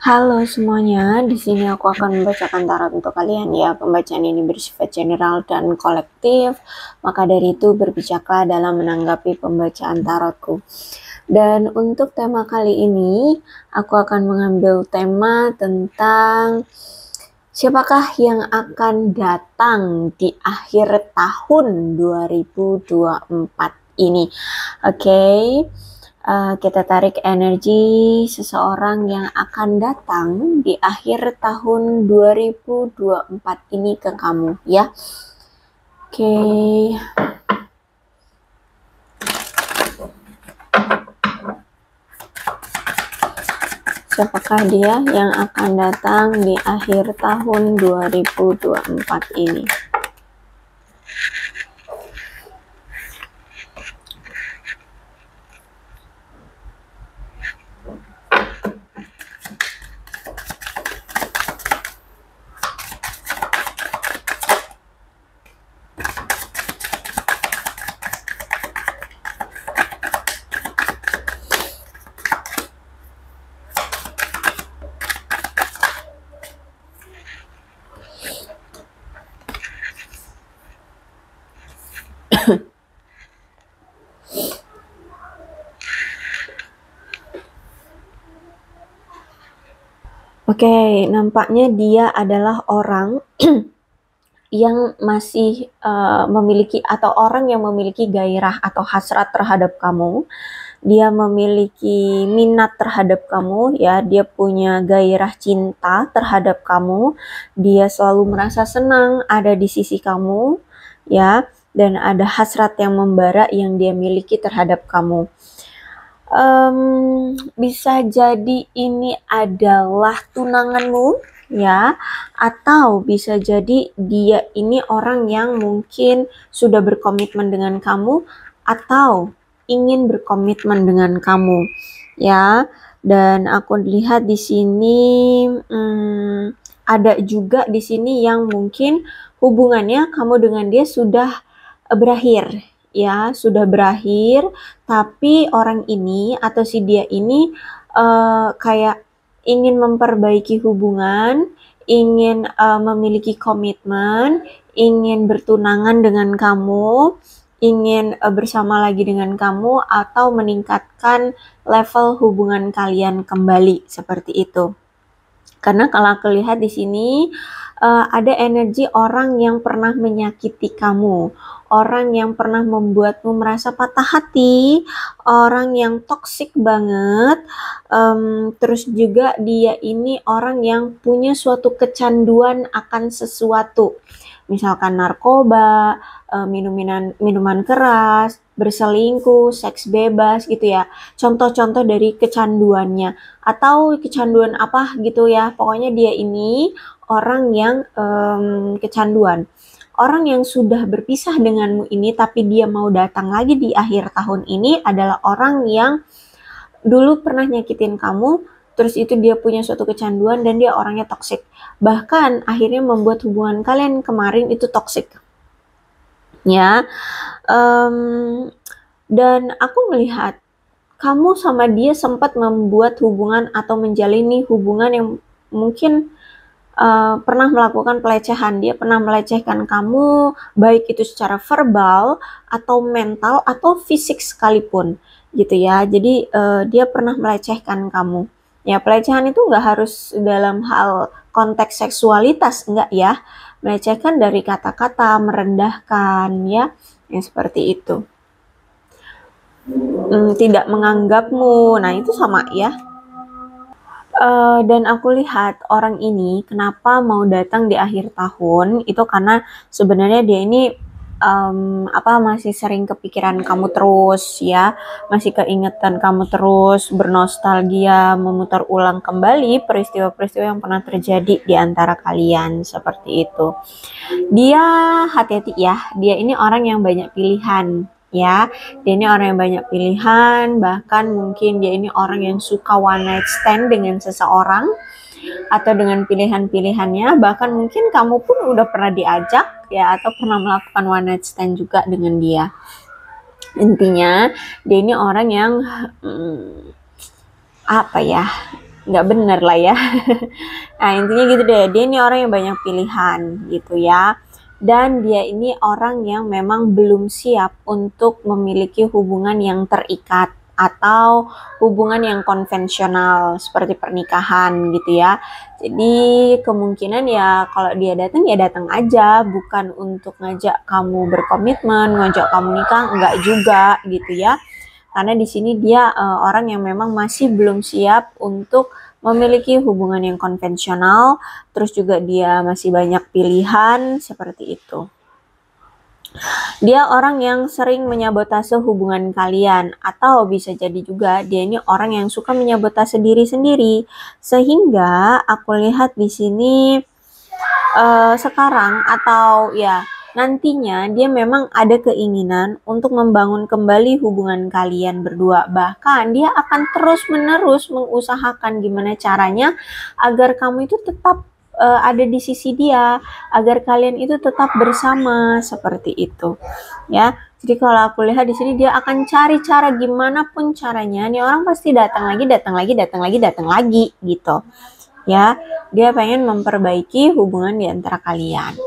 Halo semuanya, di sini aku akan membacakan tarot untuk kalian ya. Pembacaan ini bersifat general dan kolektif, maka dari itu berbijaklah dalam menanggapi pembacaan tarotku. Dan untuk tema kali ini, aku akan mengambil tema tentang siapakah yang akan datang di akhir tahun 2024 ini. Oke. Kita tarik energi seseorang yang akan datang di akhir tahun 2024 ini ke kamu ya. Oke. Siapakah dia yang akan datang di akhir tahun 2024 ini? Oke, nampaknya dia adalah orang yang masih memiliki atau orang yang memiliki gairah atau hasrat terhadap kamu. Dia memiliki minat terhadap kamu ya, dia punya gairah cinta terhadap kamu. Dia selalu merasa senang ada di sisi kamu ya, dan ada hasrat yang membara yang dia miliki terhadap kamu. Bisa jadi ini adalah tunanganmu ya, atau bisa jadi dia ini orang yang mungkin sudah berkomitmen dengan kamu atau ingin berkomitmen dengan kamu ya. Dan aku lihat di sini ada juga di sini yang mungkin hubungannya kamu dengan dia sudah berakhir ya, sudah berakhir, tapi orang ini atau si dia ini kayak ingin memperbaiki hubungan, ingin memiliki komitmen, ingin bertunangan dengan kamu, ingin bersama lagi dengan kamu, atau meningkatkan level hubungan kalian kembali seperti itu. Karena kalau aku lihat di sini ada energi orang yang pernah menyakiti kamu, orang yang pernah membuatmu merasa patah hati, orang yang toksik banget. Terus juga dia ini orang yang punya suatu kecanduan akan sesuatu, misalkan narkoba, minuman keras, berselingkuh, seks bebas gitu ya. Contoh-contoh dari kecanduannya atau kecanduan apa gitu ya. Pokoknya dia ini orang yang kecanduan. Orang yang sudah berpisah denganmu ini tapi dia mau datang lagi di akhir tahun ini adalah orang yang dulu pernah nyakitin kamu, terus itu dia punya suatu kecanduan dan dia orangnya toksik. Bahkan akhirnya membuat hubungan kalian kemarin itu toksik. Ya. Dan aku melihat kamu sama dia sempat membuat hubungan atau menjalani hubungan yang mungkin pernah melakukan pelecehan. Dia pernah melecehkan kamu, baik itu secara verbal atau mental atau fisik sekalipun gitu ya. Jadi dia pernah melecehkan kamu. Ya, pelecehan itu nggak harus dalam hal konteks seksualitas, enggak ya. Melecehkan dari kata-kata, merendahkan ya, yang seperti itu. Tidak menganggapmu, nah itu sama ya. Dan aku lihat orang ini kenapa mau datang di akhir tahun itu karena sebenarnya dia ini masih sering kepikiran kamu terus ya, masih keingetan kamu terus, bernostalgia, memutar ulang kembali peristiwa-peristiwa yang pernah terjadi di antara kalian seperti itu. Dia hati-hati ya, dia ini orang yang banyak pilihan ya. Dia ini orang yang banyak pilihan, bahkan mungkin dia ini orang yang suka one night stand dengan seseorang atau dengan pilihan-pilihannya, bahkan mungkin kamu pun udah pernah diajak ya atau pernah melakukan one night stand juga dengan dia. Intinya dia ini orang yang nggak bener lah ya. Nah intinya gitu deh, dia ini orang yang banyak pilihan gitu ya. Dan dia ini orang yang memang belum siap untuk memiliki hubungan yang terikat atau hubungan yang konvensional seperti pernikahan gitu ya. Jadi kemungkinan ya kalau dia datang ya datang aja, bukan untuk ngajak kamu berkomitmen, ngajak kamu nikah, enggak juga gitu ya. Karena di sini dia orang yang memang masih belum siap untuk memiliki hubungan yang konvensional, terus juga dia masih banyak pilihan seperti itu. Dia orang yang sering menyabotase hubungan kalian, atau bisa jadi juga dia ini orang yang suka menyabotase diri sendiri. Sehingga aku lihat di sini sekarang atau ya nantinya dia memang ada keinginan untuk membangun kembali hubungan kalian berdua. Bahkan dia akan terus-menerus mengusahakan gimana caranya agar kamu itu tetap ada di sisi dia, agar kalian itu tetap bersama seperti itu. Ya. Jadi kalau aku lihat di sini dia akan cari cara gimana pun caranya, nih orang pasti datang lagi, datang lagi, datang lagi, datang lagi gitu. Ya, dia pengen memperbaiki hubungan di antara kalian.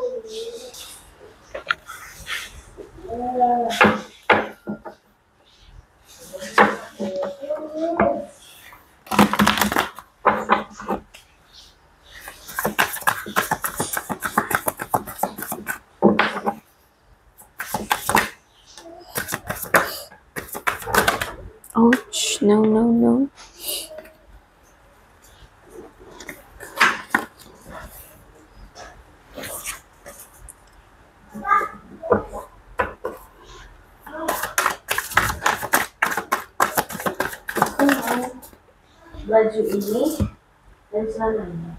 Ouch, no, no, no. Baju ini dan celananya.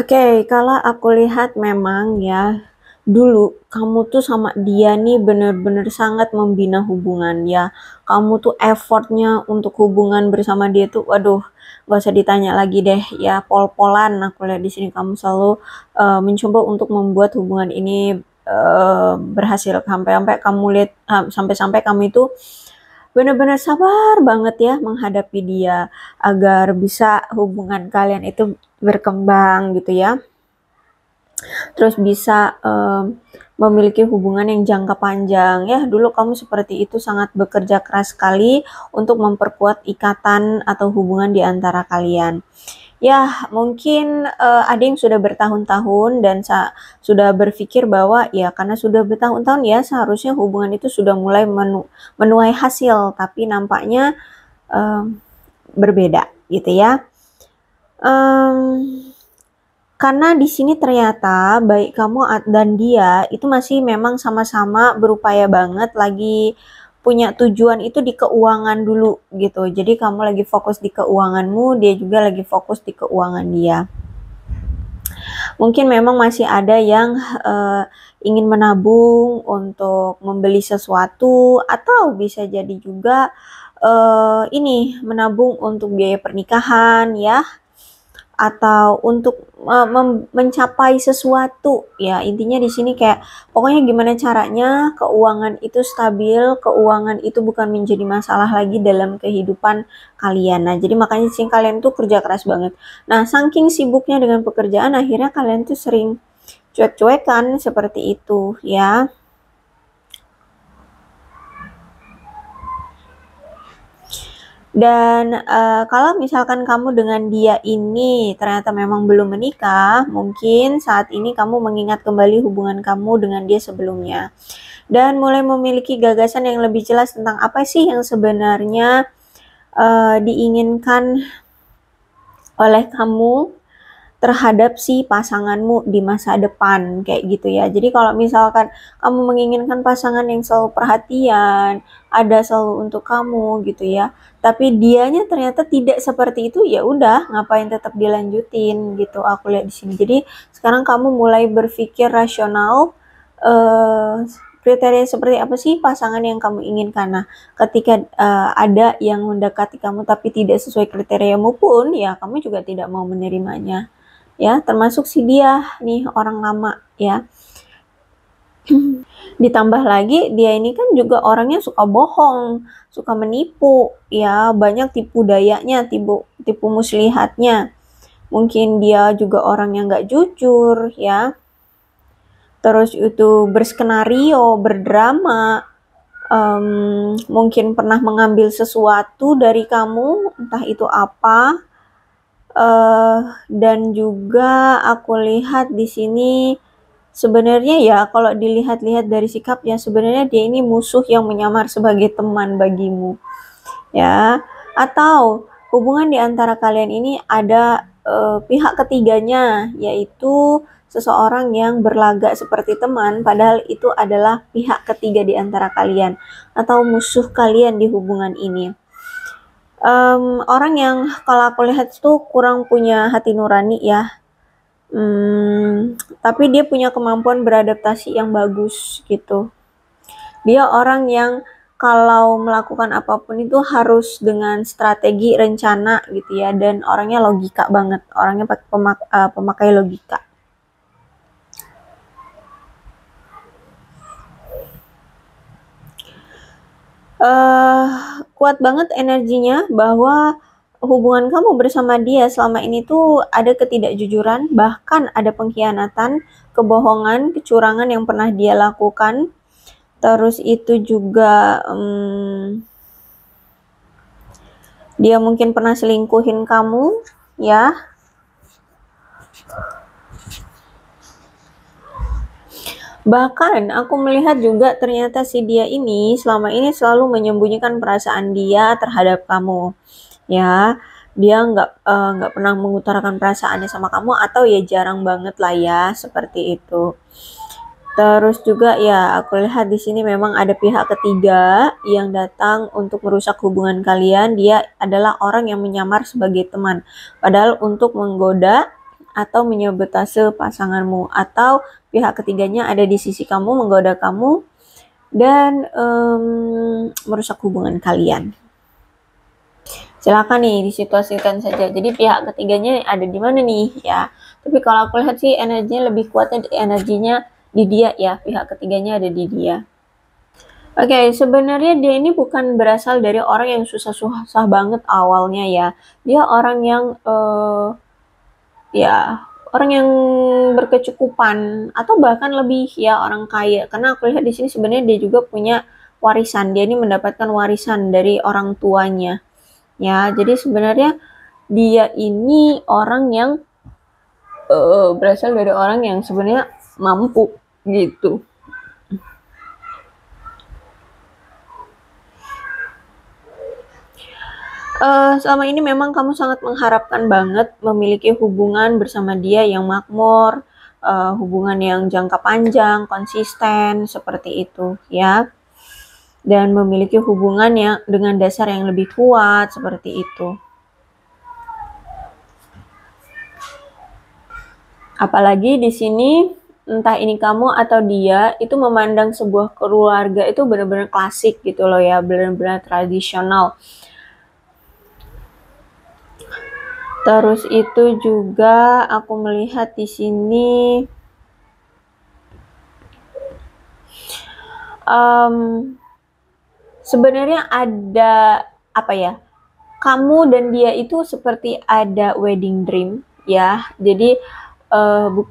Oke, kalau aku lihat memang ya, dulu kamu tuh sama dia nih bener-bener sangat membina hubungan ya. Kamu tuh effortnya untuk hubungan bersama dia tuh, waduh, gak usah ditanya lagi deh ya, pol-polan. Aku lihat di sini kamu selalu mencoba untuk membuat hubungan ini berhasil. Sampai-sampai kamu lihat, sampai-sampai kamu itu benar-benar sabar banget ya menghadapi dia agar bisa hubungan kalian itu berkembang gitu ya. Terus bisa memiliki hubungan yang jangka panjang ya. Dulu kamu seperti itu sangat bekerja keras sekali untuk memperkuat ikatan atau hubungan di antara kalian. Ya, mungkin ada yang sudah bertahun-tahun dan sudah berpikir bahwa ya karena sudah bertahun-tahun ya seharusnya hubungan itu sudah mulai menuai hasil, tapi nampaknya berbeda gitu ya. Karena di sini ternyata baik kamu dan dia itu masih memang sama-sama berupaya banget lagi punya tujuan itu di keuangan dulu gitu. Jadi kamu lagi fokus di keuanganmu, dia juga lagi fokus di keuangan dia. Mungkin memang masih ada yang ingin menabung untuk membeli sesuatu, atau bisa jadi juga ini menabung untuk biaya pernikahan ya, atau untuk mencapai sesuatu ya. Intinya di sini kayak pokoknya gimana caranya keuangan itu stabil, keuangan itu bukan menjadi masalah lagi dalam kehidupan kalian. Nah, jadi makanya sih kalian tuh kerja keras banget. Nah, saking sibuknya dengan pekerjaan akhirnya kalian tuh sering cuek-cuekan seperti itu ya. Dan kalau misalkan kamu dengan dia ini ternyata memang belum menikah, mungkin saat ini kamu mengingat kembali hubungan kamu dengan dia sebelumnya. Dan mulai memiliki gagasan yang lebih jelas tentang apa sih yang sebenarnya diinginkan oleh kamu. terhadap si pasanganmu di masa depan kayak gitu ya. Jadi kalau misalkan kamu menginginkan pasangan yang selalu perhatian, ada selalu untuk kamu gitu ya, tapi dianya ternyata tidak seperti itu, ya udah ngapain tetap dilanjutin gitu aku lihat di sini. Jadi sekarang kamu mulai berpikir rasional, kriteria seperti apa sih pasangan yang kamu inginkan. Nah, ketika ada yang mendekati kamu tapi tidak sesuai kriteriamu pun, ya kamu juga tidak mau menerimanya. Ya, termasuk si dia nih orang lama ya. Ditambah lagi dia ini kan juga orangnya suka bohong, suka menipu ya, banyak tipu dayanya, tipu muslihatnya. Mungkin dia juga orang yang gak jujur ya. Terus itu berskenario, berdrama, mungkin pernah mengambil sesuatu dari kamu, entah itu apa. Dan juga aku lihat di sini sebenarnya ya kalau dilihat-lihat dari sikapnya, sebenarnya dia ini musuh yang menyamar sebagai teman bagimu ya, atau hubungan di antara kalian ini ada pihak ketiganya, yaitu seseorang yang berlagak seperti teman padahal itu adalah pihak ketiga di antara kalian atau musuh kalian di hubungan ini. Orang yang kalau aku lihat tuh kurang punya hati nurani ya, tapi dia punya kemampuan beradaptasi yang bagus gitu. Dia orang yang kalau melakukan apapun itu harus dengan strategi, rencana gitu ya, dan orangnya logika banget, orangnya pemakai logika. Kuat banget energinya bahwa hubungan kamu bersama dia selama ini tuh ada ketidakjujuran, bahkan ada pengkhianatan, kebohongan, kecurangan yang pernah dia lakukan. Terus itu juga dia mungkin pernah selingkuhin kamu ya. Bahkan aku melihat juga ternyata si dia ini selama ini selalu menyembunyikan perasaan dia terhadap kamu ya. Dia nggak pernah mengutarakan perasaannya sama kamu, atau ya jarang banget lah ya seperti itu. Terus juga ya aku lihat di sini memang ada pihak ketiga yang datang untuk merusak hubungan kalian. Dia adalah orang yang menyamar sebagai teman, padahal untuk menggoda atau menyabotase pasanganmu, atau pihak ketiganya ada di sisi kamu, menggoda kamu dan merusak hubungan kalian. Silakan nih disituasikan saja. Jadi pihak ketiganya ada di mana nih ya? Tapi kalau aku lihat sih energinya lebih kuatnya energinya di dia ya, pihak ketiganya ada di dia. Oke, sebenarnya dia ini bukan berasal dari orang yang susah-susah banget awalnya ya. Dia orang yang ya orang yang berkecukupan atau bahkan lebih ya orang kaya. Karena aku lihat di sini sebenarnya dia juga punya warisan. Dia ini mendapatkan warisan dari orang tuanya. Ya, jadi sebenarnya dia ini orang yang berasal dari orang yang sebenarnya mampu gitu. Selama ini memang kamu sangat mengharapkan banget memiliki hubungan bersama dia yang makmur, hubungan yang jangka panjang, konsisten, seperti itu ya. Dan memiliki hubungan yang dengan dasar yang lebih kuat, seperti itu. Apalagi di sini entah ini kamu atau dia itu memandang sebuah keluarga itu benar-benar klasik gitu loh ya, benar-benar tradisional. Terus itu juga aku melihat di sini sebenarnya ada apa ya? Kamu dan dia itu seperti ada wedding dream ya. Jadi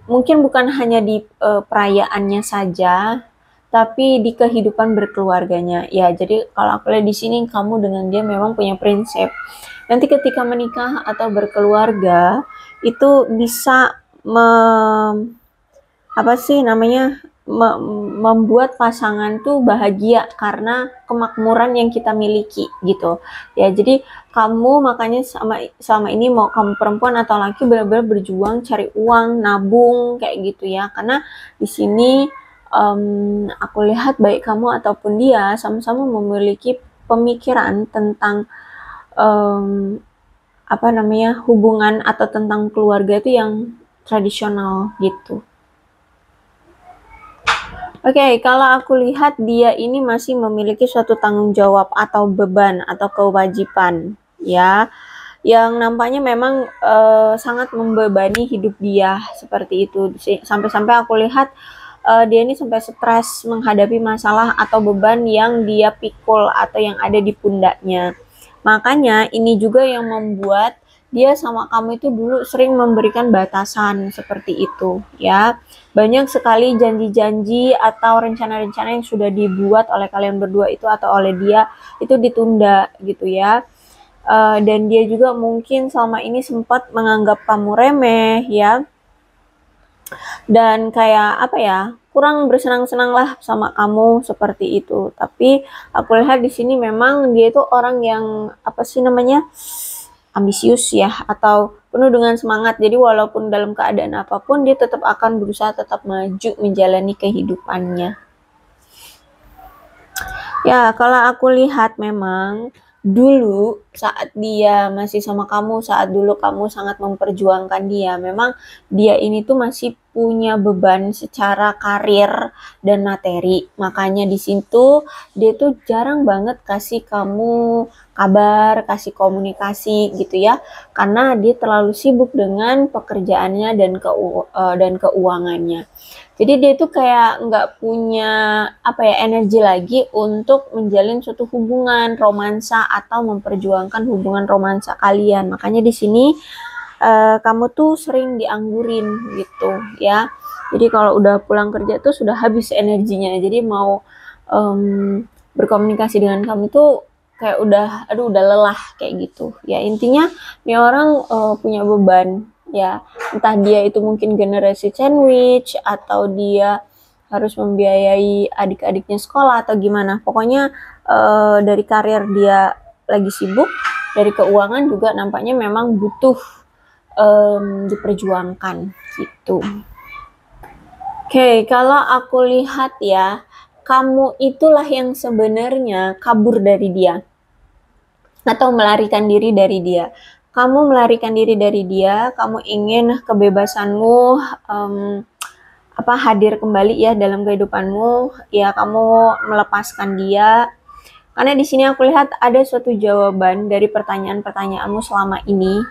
mungkin bukan hanya di perayaannya saja, tapi di kehidupan berkeluarganya. Ya, jadi kalau aku lihat di sini kamu dengan dia memang punya prinsip. Nanti ketika menikah atau berkeluarga itu bisa apa sih namanya? membuat pasangan tuh bahagia karena kemakmuran yang kita miliki gitu ya. Jadi kamu makanya selama ini mau kamu perempuan atau laki benar-benar berjuang cari uang, nabung kayak gitu ya, karena di sini aku lihat baik kamu ataupun dia sama-sama memiliki pemikiran tentang apa namanya, hubungan atau tentang keluarga itu yang tradisional gitu. Oke, kalau aku lihat dia ini masih memiliki suatu tanggung jawab atau beban atau kewajiban, ya, yang nampaknya memang sangat membebani hidup dia seperti itu. Sampai-sampai aku lihat dia ini sampai stres menghadapi masalah atau beban yang dia pikul atau yang ada di pundaknya. Makanya ini juga yang membuat dia sama kamu itu dulu sering memberikan batasan seperti itu ya. Banyak sekali janji-janji atau rencana-rencana yang sudah dibuat oleh kalian berdua itu atau oleh dia itu ditunda gitu ya. Dan dia juga mungkin selama ini sempat menganggap kamu remeh ya. Dan kayak apa ya, kurang bersenang-senang lah sama kamu seperti itu. Tapi aku lihat di sini memang dia itu orang yang apa sih namanya, ambisius ya, atau penuh dengan semangat. Jadi walaupun dalam keadaan apapun dia tetap akan berusaha tetap maju menjalani kehidupannya. Ya, kalau aku lihat memang dulu saat dia masih sama kamu, saat dulu kamu sangat memperjuangkan dia, memang dia ini tuh masih punya beban secara karir dan materi. Makanya di situ dia tuh jarang banget kasih kamu kabar, kasih komunikasi gitu ya. Karena dia terlalu sibuk dengan pekerjaannya dan keuangannya. Jadi dia tuh kayak nggak punya apa ya, energi lagi untuk menjalin suatu hubungan romansa atau memperjuangkan hubungan romansa kalian. Makanya di sini kamu tuh sering dianggurin gitu ya. Jadi kalau udah pulang kerja tuh sudah habis energinya. Jadi mau berkomunikasi dengan kamu tuh kayak udah lelah kayak gitu. Ya intinya nih orang punya beban. Ya, entah dia itu mungkin generasi sandwich atau dia harus membiayai adik-adiknya sekolah atau gimana. Pokoknya dari karir dia lagi sibuk, dari keuangan juga nampaknya memang butuh diperjuangkan gitu. Oke, kalau aku lihat ya, kamu itulah yang sebenarnya kabur dari dia atau melarikan diri dari dia. Kamu melarikan diri dari dia, kamu ingin kebebasanmu hadir kembali ya dalam kehidupanmu, ya kamu melepaskan dia. Karena di sini aku lihat ada suatu jawaban dari pertanyaan-pertanyaanmu selama ini,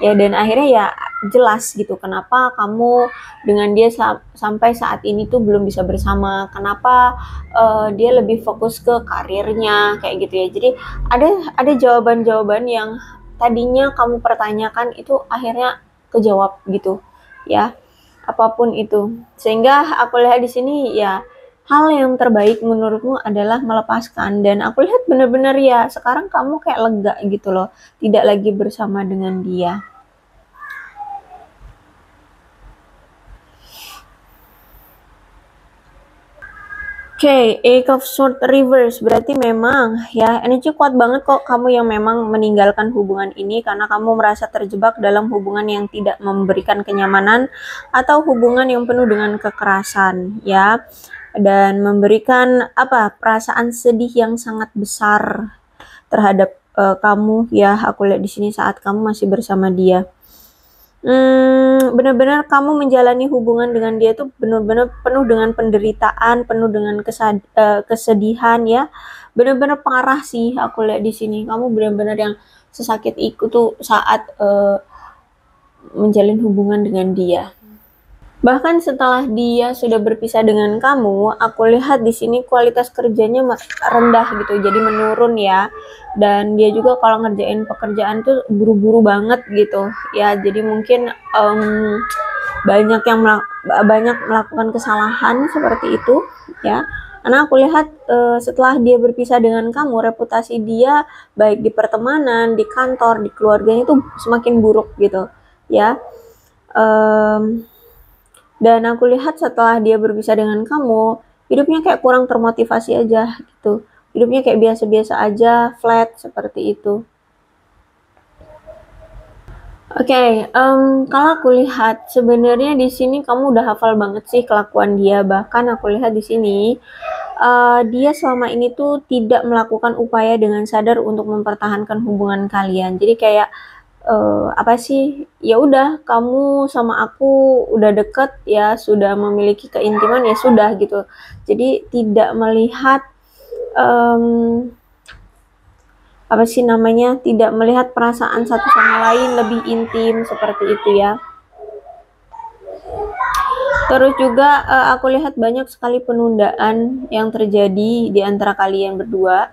ya, dan akhirnya ya jelas gitu kenapa kamu dengan dia sampai saat ini tuh belum bisa bersama, kenapa dia lebih fokus ke karirnya kayak gitu ya. Jadi ada jawaban-jawaban yang tadinya kamu pertanyakan itu akhirnya kejawab gitu ya, apapun itu. Sehingga aku lihat di sini ya hal yang terbaik menurutmu adalah melepaskan, dan aku lihat benar-benar ya sekarang kamu kayak lega gitu loh, tidak lagi bersama dengan dia. Oke, Eight of Swords reverse berarti memang ya energi kuat banget kok kamu yang memang meninggalkan hubungan ini karena kamu merasa terjebak dalam hubungan yang tidak memberikan kenyamanan atau hubungan yang penuh dengan kekerasan ya, dan memberikan perasaan sedih yang sangat besar terhadap kamu ya. Aku lihat di sini saat kamu masih bersama dia. Benar-benar kamu menjalani hubungan dengan dia tuh benar-benar penuh dengan penderitaan, penuh dengan kesedihan ya. Benar-benar parah sih aku lihat di sini. Kamu benar-benar yang sesakit itu tuh saat menjalin hubungan dengan dia. Bahkan setelah dia sudah berpisah dengan kamu, aku lihat di sini kualitas kerjanya rendah gitu, jadi menurun ya. Dan dia juga kalau ngerjain pekerjaan tuh buru-buru banget gitu ya. Jadi mungkin banyak melakukan kesalahan seperti itu ya. Karena aku lihat setelah dia berpisah dengan kamu, reputasi dia baik di pertemanan, di kantor, di keluarganya itu semakin buruk gitu ya. Dan aku lihat setelah dia berpisah dengan kamu, hidupnya kayak kurang termotivasi aja gitu. Hidupnya kayak biasa-biasa aja, flat seperti itu. Oke, kalau aku lihat sebenarnya di sini kamu udah hafal banget sih kelakuan dia. Bahkan aku lihat di sini dia selama ini tuh tidak melakukan upaya dengan sadar untuk mempertahankan hubungan kalian. Jadi kayak apa sih? Ya udah, kamu sama aku udah deket ya, sudah memiliki keintiman ya sudah gitu. Jadi tidak melihat em, apa sih namanya, tidak melihat perasaan satu sama lain lebih intim seperti itu ya. Terus juga aku lihat banyak sekali penundaan yang terjadi di antara kalian berdua.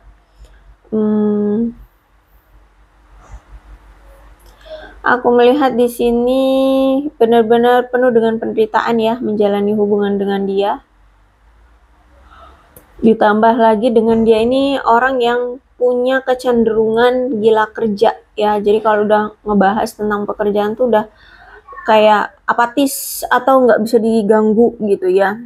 Aku melihat di sini benar-benar penuh dengan penderitaan ya menjalani hubungan dengan dia. Ditambah lagi dengan dia ini orang yang punya kecenderungan gila kerja ya. Jadi kalau udah ngebahas tentang pekerjaan tuh udah kayak apatis atau nggak bisa diganggu gitu ya.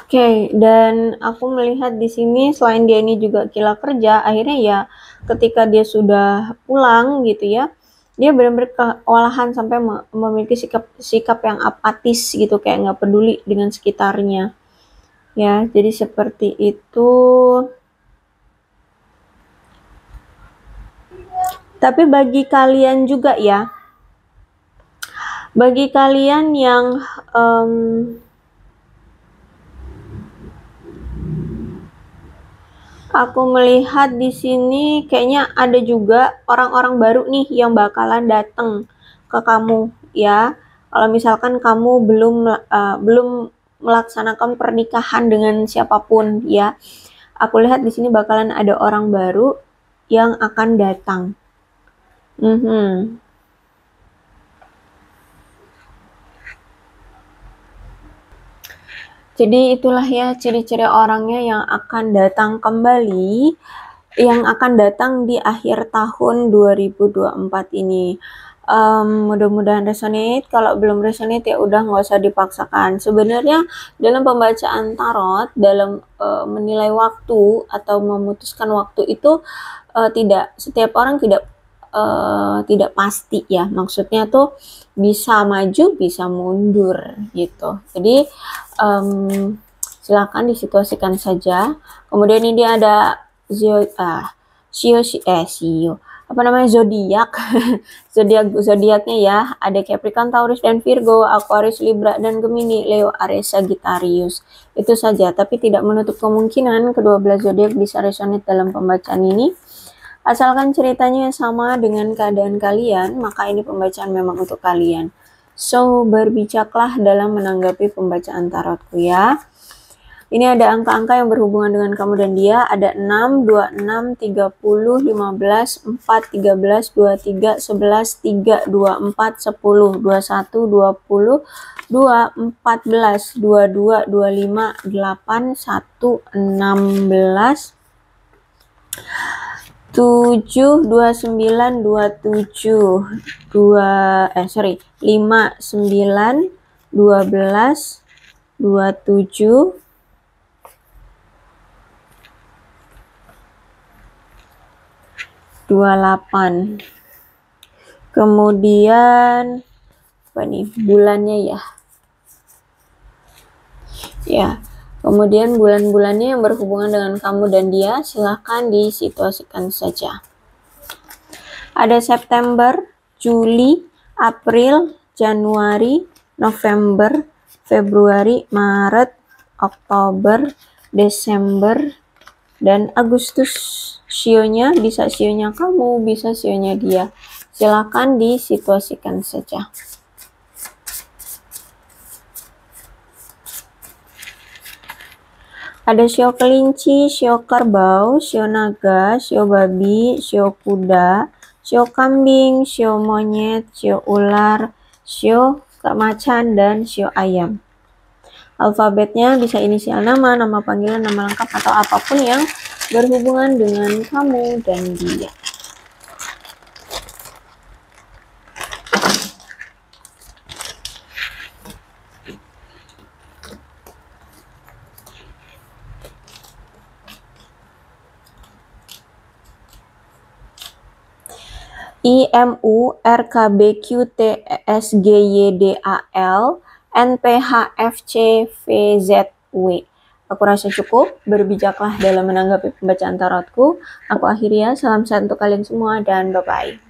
Oke, dan aku melihat di sini selain dia ini juga gila kerja, akhirnya ya ketika dia sudah pulang gitu ya, dia benar-benar kewalahan sampai memiliki sikap yang apatis gitu, kayak nggak peduli dengan sekitarnya. Ya, jadi seperti itu. Tapi bagi kalian juga ya, bagi kalian yang aku melihat di sini kayaknya ada juga orang-orang baru nih yang bakalan datang ke kamu ya. Kalau misalkan kamu belum melaksanakan pernikahan dengan siapapun ya, aku lihat di sini bakalan ada orang baru yang akan datang. Jadi itulah ya ciri-ciri orangnya yang akan datang kembali, yang akan datang di akhir tahun 2024 ini. Mudah-mudahan resonate. Kalau belum resonate ya udah nggak usah dipaksakan. Sebenarnya dalam pembacaan tarot, dalam menilai waktu atau memutuskan waktu itu tidak, setiap orang tidak pasti ya. Maksudnya tuh bisa maju, bisa mundur gitu. Jadi silakan disituasikan saja. Kemudian ini ada zodiak. Zodiaknya ya, ada Capricorn, Taurus dan Virgo, Aquarius, Libra dan Gemini, Leo, Aries, Sagittarius. Itu saja, tapi tidak menutup kemungkinan kedua belas zodiak bisa resonate dalam pembacaan ini. Asalkan ceritanya sama dengan keadaan kalian, maka ini pembacaan memang untuk kalian. So, berbijaklah dalam menanggapi pembacaan tarotku ya. Ini ada angka-angka yang berhubungan dengan kamu dan dia. Ada 6, 26, 30, 15, 4, 13, 23, 11, 3, 24, 10, 21, 20, 2, 14, 22, 25, 8, 1, 16, 7, 29, 27, 5, 9, 12, 27, 28. Kemudian apa nih bulannya ya? Ya. Kemudian bulan-bulannya yang berhubungan dengan kamu dan dia, silahkan disituasikan saja. Ada September, Juli, April, Januari, November, Februari, Maret, Oktober, Desember, dan Agustus. Sionya bisa sionya kamu, bisa sionya dia. Silahkan disituasikan saja. Ada sio kelinci, sio kerbau, sio naga, sio babi, sio kuda, sio kambing, sio monyet, sio ular, sio macan, dan sio ayam. Alfabetnya bisa inisial nama, nama panggilan, nama lengkap, atau apapun yang berhubungan dengan kamu dan dia. IMURKBQTSGYDAL NPHFCVZW. Aku rasa cukup. Berbijaklah dalam menanggapi pembacaan tarotku. Aku akhiri ya. Salam sehat untuk kalian semua dan bye-bye.